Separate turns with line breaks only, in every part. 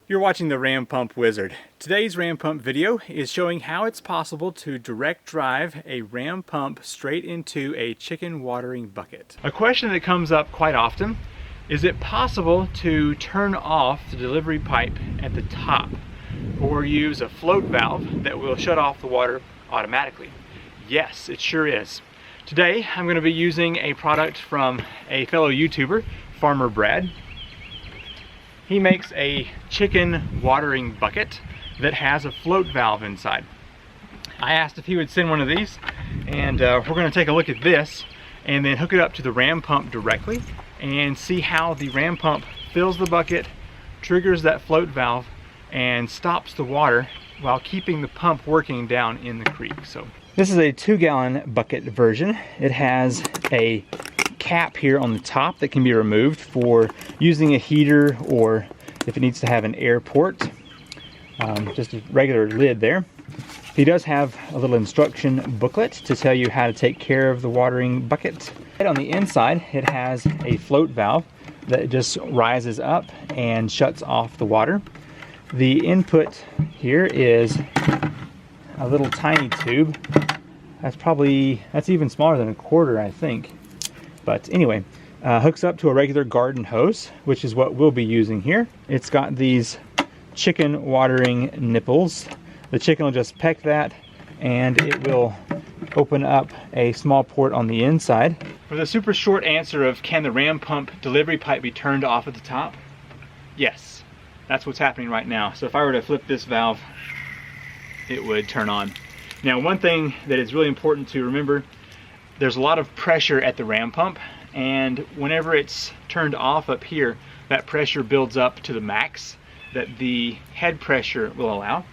You're watching the Ram Pump Wizard. Today's Ram Pump video is showing how it's possible to direct drive a Ram Pump straight into a chicken watering bucket. A question that comes up quite often, is it possible to turn off the delivery pipe at the top or use a float valve that will shut off the water automatically? Yes, it sure is. Today I'm going to be using a product from a fellow YouTuber, Farmer Brad. He makes a chicken watering bucket that has a float valve inside. I asked if he would send one of these, and we're going to take a look at this and then hook it up to the Ram Pump directly and see how the Ram Pump fills the bucket, triggers that float valve, and stops the water while keeping the pump working down in the creek. So this is a 2-gallon bucket version. It has a cap here on the top that can be removed for using a heater, or if it needs to have an air port, just a regular lid there. He does have a little instruction booklet to tell you how to take care of the watering bucket. On the inside it has a float valve that just rises up and shuts off the water. The input here is a little tiny tube. That's even smaller than a quarter, I think. But anyway, hooks up to a regular garden hose, which is what we'll be using here. It's got these chicken watering nipples. The chicken will just peck that and it will open up a small port on the inside. For the super short answer of can the Ram Pump delivery pipe be turned off at the top? Yes, that's what's happening right now. So if I were to flip this valve, it would turn on. Now, one thing that is really important to remember, there's a lot of pressure at the Ram Pump, and whenever it's turned off up here, that pressure builds up to the max that the head pressure will allow.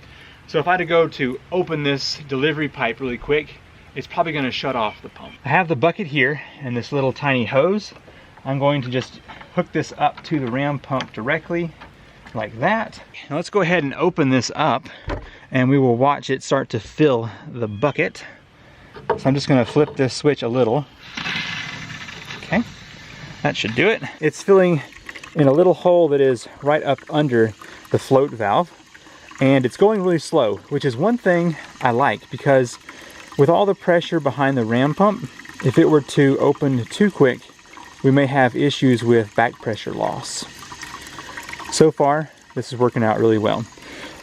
So if I had to go to open this delivery pipe really quick, it's probably going to shut off the pump. I have the bucket here and this little tiny hose. I'm going to just hook this up to the Ram Pump directly, like that. Now let's go ahead and open this up and we will watch it start to fill the bucket. So I'm just going to flip this switch a little. Okay, that should do it. It's filling in a little hole that is right up under the float valve, and it's going really slow, which is one thing I like, because with all the pressure behind the Ram Pump, if it were to open too quick, we may have issues with back pressure loss. So far, this is working out really well.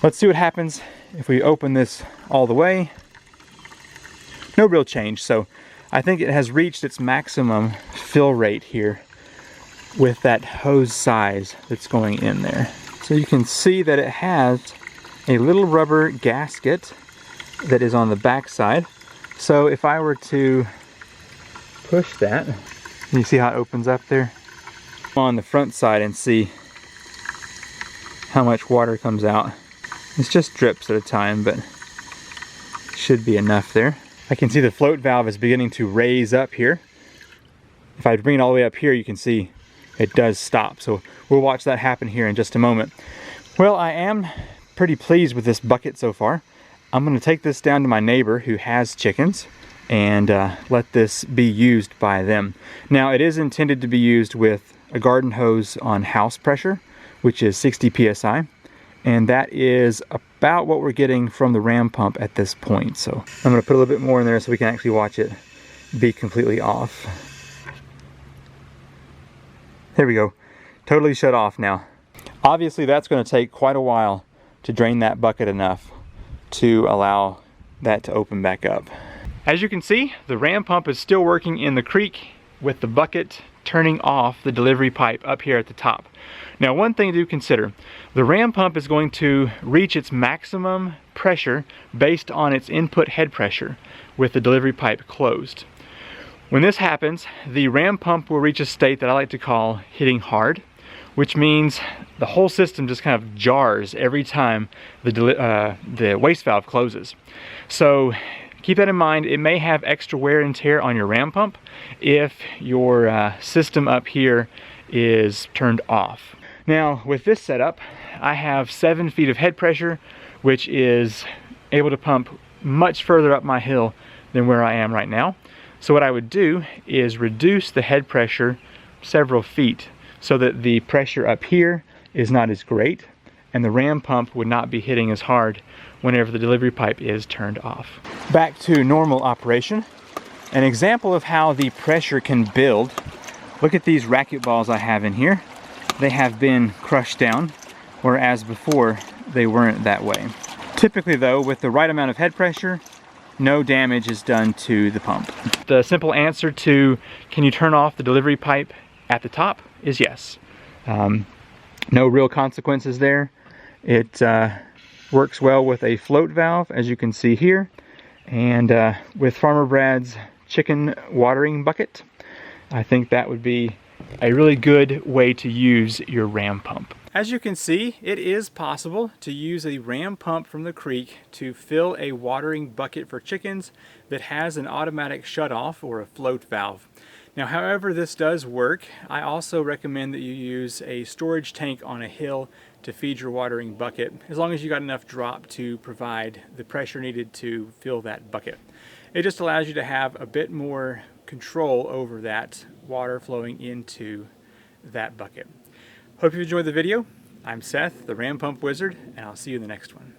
Let's see what happens if we open this all the way. No real change, so I think it has reached its maximum fill rate here with that hose size that's going in there. So you can see that it has a little rubber gasket that is on the back side. So if I were to push that, you see how it opens up there? On the front side and see how much water comes out. It's just drips at a time, but should be enough there. I can see the float valve is beginning to raise up here. If I bring it all the way up here, you can see it does stop. So we'll watch that happen here in just a moment. Well, I am pretty pleased with this bucket so far. I'm going to take this down to my neighbor who has chickens and let this be used by them. Now, it is intended to be used with a garden hose on house pressure, which is 60 psi. And that is about what we're getting from the Ram Pump at this point. So I'm going to put a little bit more in there so we can actually watch it be completely off. There we go. Totally shut off now. Obviously that's going to take quite a while to drain that bucket enough to allow that to open back up. As you can see, the Ram Pump is still working in the creek with the bucket turning off the delivery pipe up here at the top. Now, one thing to consider, the Ram Pump is going to reach its maximum pressure based on its input head pressure with the delivery pipe closed. When this happens, the Ram Pump will reach a state that I like to call hitting hard, which means the whole system just kind of jars every time the waste valve closes. So keep that in mind. It may have extra wear and tear on your Ram Pump if your system up here is turned off. Now, with this setup, I have 7 feet of head pressure, which is able to pump much further up my hill than where I am right now. So what I would do is reduce the head pressure several feet so that the pressure up here is not as great, and the ram pump would not be hitting as hard whenever the delivery pipe is turned off. Back to normal operation. An example of how the pressure can build. Look at these racquetballs I have in here. They have been crushed down, whereas before they weren't that way. Typically though, with the right amount of head pressure, no damage is done to the pump. The simple answer to can you turn off the delivery pipe at the top is yes. No real consequences there. It works well with a float valve, as you can see here, and with Farmer Brad's chicken watering bucket. I think that would be a really good way to use your ram pump. As you can see, it is possible to use a ram pump from the creek to fill a watering bucket for chickens that has an automatic shutoff or a float valve. Now, however this does work, I also recommend that you use a storage tank on a hill to feed your watering bucket, as long as you got enough drop to provide the pressure needed to fill that bucket. It just allows you to have a bit more control over that water flowing into that bucket. Hope you enjoyed the video. I'm Seth, the Ram Pump Wizard, and I'll see you in the next one.